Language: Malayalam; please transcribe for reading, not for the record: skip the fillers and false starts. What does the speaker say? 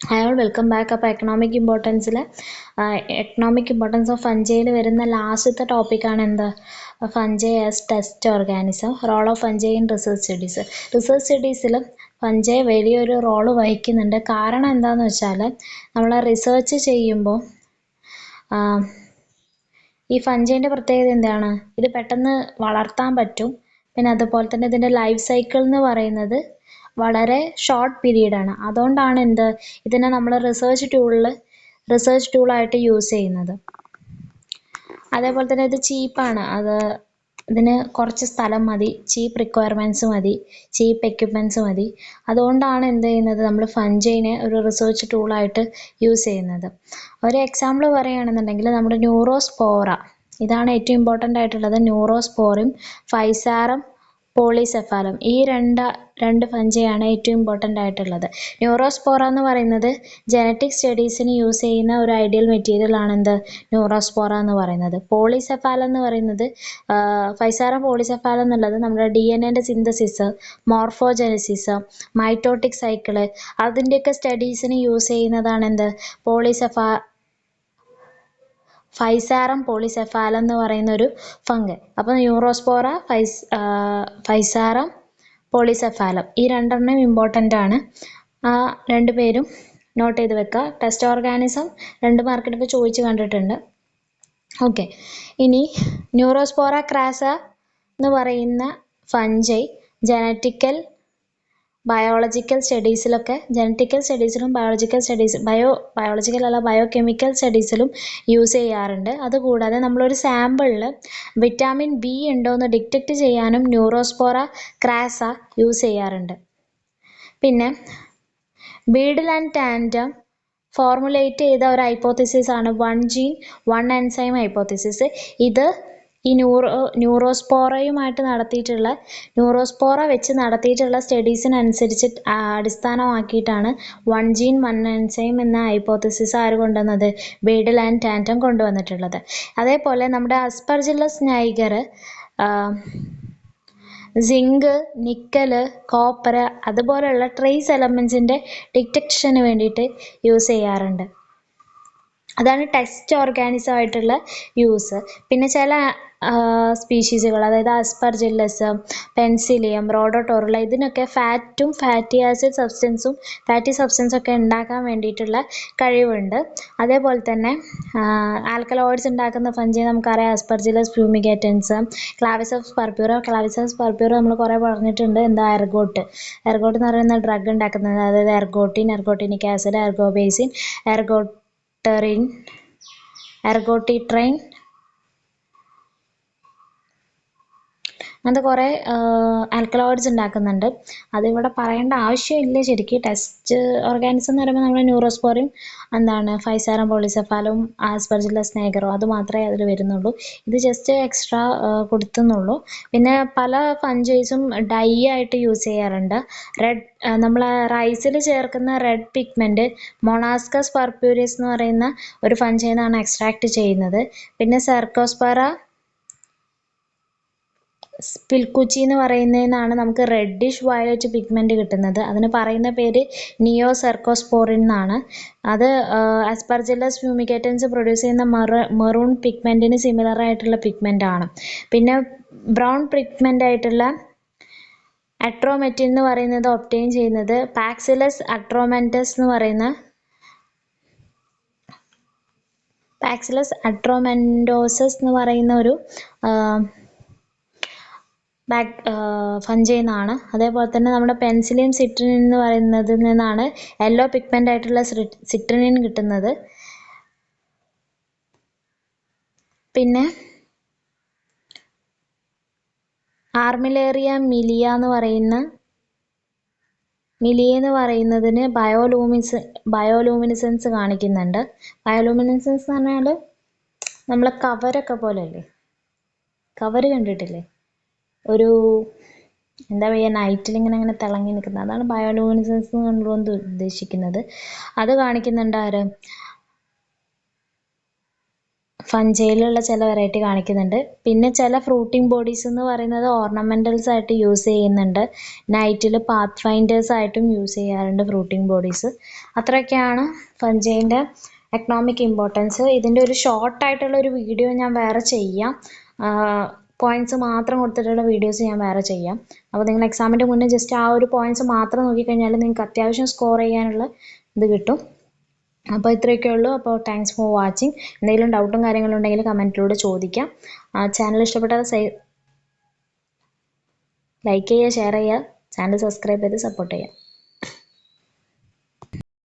Hi all, welcome back. അപ്പോൾ എക്കണോമിക് ഇമ്പോർട്ടൻസ് ഓഫ് ഫഞ്ചൈയിൽ വരുന്ന ലാസ്റ്റത്തെ ടോപ്പിക്കാണ് എന്ത് fungi as test organism, role of fungi in research studies. Research സ്റ്റഡീസിൽ ഫഞ്ചൈ വലിയൊരു റോള് വഹിക്കുന്നുണ്ട്. കാരണം എന്താണെന്ന് വെച്ചാൽ നമ്മൾ റിസർച്ച് ചെയ്യുമ്പോൾ ഈ ഫഞ്ചൈൻ്റെ പ്രത്യേകത എന്താണ്? ഇത് പെട്ടെന്ന് വളർത്താൻ പറ്റും. പിന്നെ അതുപോലെ തന്നെ ഇതിൻ്റെ ലൈഫ് സൈക്കിൾ എന്ന് പറയുന്നത് വളരെ ഷോർട്ട് പീരീഡാണ്. അതുകൊണ്ടാണ് ഇതിനെ നമ്മൾ റിസർച്ച് ടൂളായിട്ട് യൂസ് ചെയ്യുന്നത്. അതേപോലെ തന്നെ ഇത് ചീപ്പാണ്. ഇതിന് കുറച്ച് സ്ഥലം മതി, ചീപ്പ് റിക്വയർമെൻറ്റ്സ് മതി, ചീപ്പ് എക്യുപ്മെൻറ്റ്സ് മതി. അതുകൊണ്ടാണ് നമ്മൾ ഫഞ്ചൈനെ ഒരു റിസർച്ച് ടൂളായിട്ട് യൂസ് ചെയ്യുന്നത്. ഒരു എക്സാമ്പിൾ പറയുകയാണെന്നുണ്ടെങ്കിൽ നമ്മുടെ ന്യൂറോസ്പോറ, ഇതാണ് ഏറ്റവും ഇമ്പോർട്ടൻ്റ് ആയിട്ടുള്ളത്. ന്യൂറോസ്പോറും ഫൈസാറം പോളിസെഫാലം, ഈ രണ്ട് ഫഞ്ചൈയാണ് ഏറ്റവും ഇമ്പോർട്ടൻ്റ് ആയിട്ടുള്ളത്. ന്യൂറോസ്പോറ എന്ന് പറയുന്നത് ജനറ്റിക് സ്റ്റഡീസിന് യൂസ് ചെയ്യുന്ന ഒരു ഐഡിയൽ മെറ്റീരിയൽ ആണ് ന്യൂറോസ്പോറ എന്ന് പറയുന്നത്. പോളിസെഫാലം എന്ന് പറയുന്നത് ഫൈസാറം പോളിസെഫാലം എന്നുള്ളത് നമ്മുടെ DNA സിന്തസിസ്, മോർഫോജനസിസ്, മൈറ്റോട്ടിക് സൈക്കിള്, അതിൻ്റെയൊക്കെ സ്റ്റഡീസിന് യൂസ് ചെയ്യുന്നതാണ് ഫൈസാറം പോളിസെഫാലം എന്ന് പറയുന്ന ഒരു ഫംഗൈ. അപ്പോൾ ന്യൂറോസ്പോറ, ഫൈസാറം പോളിസെഫാലം, ഈ രണ്ടെണ്ണം ഇമ്പോർട്ടൻ്റ് ആണ്. രണ്ടുപേരും നോട്ട് ചെയ്ത് വെക്കുക. ടെസ്റ്റ് ഓർഗാനിസം 2 മാർക്കിന് ഇപ്പോൾ ചോദിച്ച് കണ്ടിട്ടുണ്ട്. ഓക്കെ, ഇനി ന്യൂറോസ്പോറ ക്രാസ എന്ന് പറയുന്ന ഫഞ്ചൈ ബയോളജിക്കൽ സ്റ്റഡീസിലും ബയോകെമിക്കൽ സ്റ്റഡീസിലും യൂസ് ചെയ്യാറുണ്ട്. അതുകൂടാതെ നമ്മളൊരു സാമ്പിളിൽ വിറ്റാമിൻ B ഉണ്ടോ എന്ന് ഡിറ്റക്റ്റ് ചെയ്യാനും ന്യൂറോസ്പോറ ക്രാസ യൂസ് ചെയ്യാറുണ്ട്. പിന്നെ ബീഡിൽ ആൻഡ് ടാൻഡം ഫോർമുലേറ്റ് ചെയ്ത ഒരു ഹൈപ്പോത്തിസിസ് ആണ് 1 ജീൻ 1 എൻസൈം ഹൈപ്പോത്തിസിസ്. ഇത് ഈ ന്യൂറോസ്പോറ വെച്ച് നടത്തിയിട്ടുള്ള സ്റ്റഡീസിനനുസരിച്ച് അടിസ്ഥാനമാക്കിയിട്ടാണ് 1 ജീൻ 1 എൻസൈം എന്ന ഹൈപ്പോത്തിസിസ് ആര് കൊണ്ടുവന്നത്? ബീഡിൽ ആൻഡ് ടാൻഡം കൊണ്ടുവന്നിട്ടുള്ളത്. അതേപോലെ നമ്മുടെ അസ്പർജില്ലസ് നൈഗർ സിങ്ക്, നിക്കല്, കോപ്പർ അതുപോലെയുള്ള ട്രേസ് എലമെൻസിൻ്റെ ഡിറ്റക്ഷന് വേണ്ടിയിട്ട് യൂസ് ചെയ്യാറുണ്ട്. അതാണ് ടെസ്റ്റ് ഓർഗാനിസം ആയിട്ടുള്ള യൂസ്. പിന്നെ ചില സ്പീഷീസുകൾ, അതായത് അസ്പർജില്ലസ്, പെൻസിലിയം, റോഡോട്ടോറുള്ള, ഇതിനൊക്കെ ഫാറ്റി സബ്സ്റ്റൻസും ഒക്കെ ഉണ്ടാക്കാൻ വേണ്ടിയിട്ടുള്ള കഴിവുണ്ട്. അതേപോലെ തന്നെ ആൽക്കലോയിഡ്സ് ഉണ്ടാക്കുന്ന ഫഞ്ചൈ നമുക്കറിയാം. അസ്പർജില്ലസ് ഫ്യൂമിഗേറ്റൻസ്, ക്ലാവിസെപ്സ് പർപ്യൂറ നമ്മൾ കുറേ പറഞ്ഞിട്ടുണ്ട്. എർഗോട്ട് എന്ന് പറയുന്ന ഡ്രഗ് ഉണ്ടാക്കുന്നത്, അതായത് എർഗോട്ടിനിക് ആസിഡ്, എർഗോബേസിൻ, എർഗോട്ടിട്രൈൻ, അങ്ങനത്തെ കുറേ ആൽക്കലോയിഡ്സ് ഉണ്ടാക്കുന്നുണ്ട്. അതിവിടെ പറയേണ്ട ആവശ്യമില്ല ശരിക്കും. ടെസ്റ്റ് ഓർഗാനിസം എന്ന് പറയുമ്പോൾ നമ്മൾ ന്യൂറോസ്പോറയും ഫൈസാറം പോളിസെഫാലും ആസ്പർജില്ലസ് നൈഗറും അത് മാത്രമേ അതിൽ വരുന്നുള്ളൂ. ഇത് ജസ്റ്റ് എക്സ്ട്രാ കൊടുത്തുന്നുള്ളൂ. പിന്നെ പല ഫഞ്ചൈസും ഡൈ ആയിട്ട് യൂസ് ചെയ്യാറുണ്ട്. നമ്മൾ റൈസിൽ ചേർക്കുന്ന റെഡ് പിഗ്മെൻറ്റ് മൊണാസ്കസ് പർപ്യൂരിയസ് എന്ന് പറയുന്ന ഒരു ഫഞ്ചൈയിൽ നിന്നാണ് എക്സ്ട്രാക്ട് ചെയ്യുന്നത്. പിന്നെ സെർക്കോസ്പെറ സ്പിൽക്കുച്ചി എന്ന് പറയുന്നതിനാണ് നമുക്ക് റെഡിഷ് വയലറ്റ് പിഗ്മെൻറ്റ് കിട്ടുന്നത്. അതിന് പറയുന്ന പേര് നിയോസെർക്കോസ്പോറിൻ എന്നാണ്. അത് അസ്പർജില്ലസ് ഫ്യൂമിഗേറ്റൻസ് പ്രൊഡ്യൂസ് ചെയ്യുന്ന മെറൂൺ പിഗ്മെൻറ്റിന് സിമിലർ ആയിട്ടുള്ള പിഗ്മെൻ്റ് ആണ്. പിന്നെ ബ്രൗൺ പിഗ്മെൻ്റ് ആയിട്ടുള്ള അട്രോമെറ്റിൻ എന്ന് പറയുന്നത് ഒബ്റ്റെയിൻ ചെയ്യുന്നത് പാക്സിലസ് അട്രോമെൻറ്റസ് എന്ന് പറയുന്ന അട്രോമെൻറ്റോസസ് എന്ന് പറയുന്ന ഒരു ഫഞ്ചൈ എന്നാണ്. അതേപോലെ തന്നെ നമ്മുടെ പെൻസിലിയം സിട്രിനിൻ എന്ന് പറയുന്നതിൽ നിന്നാണ് യെല്ലോ പിഗ്മെൻ്റ് ആയിട്ടുള്ള സിട്രിനിൻ കിട്ടുന്നത്. പിന്നെ ആർമിലേറിയ മിലിയ എന്ന് പറയുന്നതിന് ബയോലൂമിനിസെൻസ് കാണിക്കുന്നുണ്ട്. ബയോലൂമിനിസെൻസ് എന്ന് പറഞ്ഞാൽ നമ്മളെ കവരൊക്കെ പോലെയല്ലേ, കവർ കണ്ടിട്ടില്ലേ? ഒരു എന്താ പറയുക, നൈറ്റിൽ ഇങ്ങനെ തിളങ്ങി നിൽക്കുന്നത്, അതാണ് ബയോലൂമിനിസെൻസ് കൊണ്ടുകൊണ്ട് ഉദ്ദേശിക്കുന്നത്. അത് കാണിക്കുന്നുണ്ട് ആര്? ഫഞ്ചയിലുള്ള ചില വെറൈറ്റി കാണിക്കുന്നുണ്ട്. പിന്നെ ചില ഫ്രൂട്ടിംഗ് ബോഡീസ് എന്ന് പറയുന്നത് ഓർണമെന്റൽസ് ആയിട്ട് യൂസ് ചെയ്യുന്നുണ്ട്. നൈറ്റിൽ പാത്ത് ഫൈൻഡേഴ്സ് ആയിട്ടും യൂസ് ചെയ്യാറുണ്ട് ഫ്രൂട്ടിംഗ് ബോഡീസ്. അത്രയൊക്കെയാണ് ഫഞ്ചൈൻ്റെ എക്കണോമിക് ഇമ്പോർട്ടൻസ്. ഇതിൻ്റെ ഒരു ഷോർട്ടായിട്ടുള്ള ഒരു വീഡിയോ ഞാൻ വേറെ ചെയ്യാം. പോയിന്റ്സ് മാത്രം കൊടുത്തിട്ടുള്ള വീഡിയോസ് ഞാൻ വേറെ ചെയ്യാം. അപ്പോൾ നിങ്ങൾ എക്സാമിൻ്റെ മുന്നേ ജസ്റ്റ് ആ ഒരു പോയിന്റ്സ് മാത്രം നോക്കിക്കഴിഞ്ഞാൽ നിങ്ങൾക്ക് അത്യാവശ്യം സ്കോർ ചെയ്യാനുള്ള ഇത് കിട്ടും. അപ്പോൾ ഇത്രയൊക്കെ ഉള്ളൂ. അപ്പോൾ താങ്ക്സ് ഫോർ വാച്ചിങ്. എന്തെങ്കിലും ഡൗട്ടും കാര്യങ്ങളും ഉണ്ടെങ്കിൽ കമൻറ്റിലൂടെ ചോദിക്കാം. ചാനൽ ഇഷ്ടപ്പെട്ടാൽ ലൈക്ക് ചെയ്യുക, ഷെയർ ചെയ്യുക, ചാനൽ സബ്സ്ക്രൈബ് ചെയ്ത് സപ്പോർട്ട് ചെയ്യുക.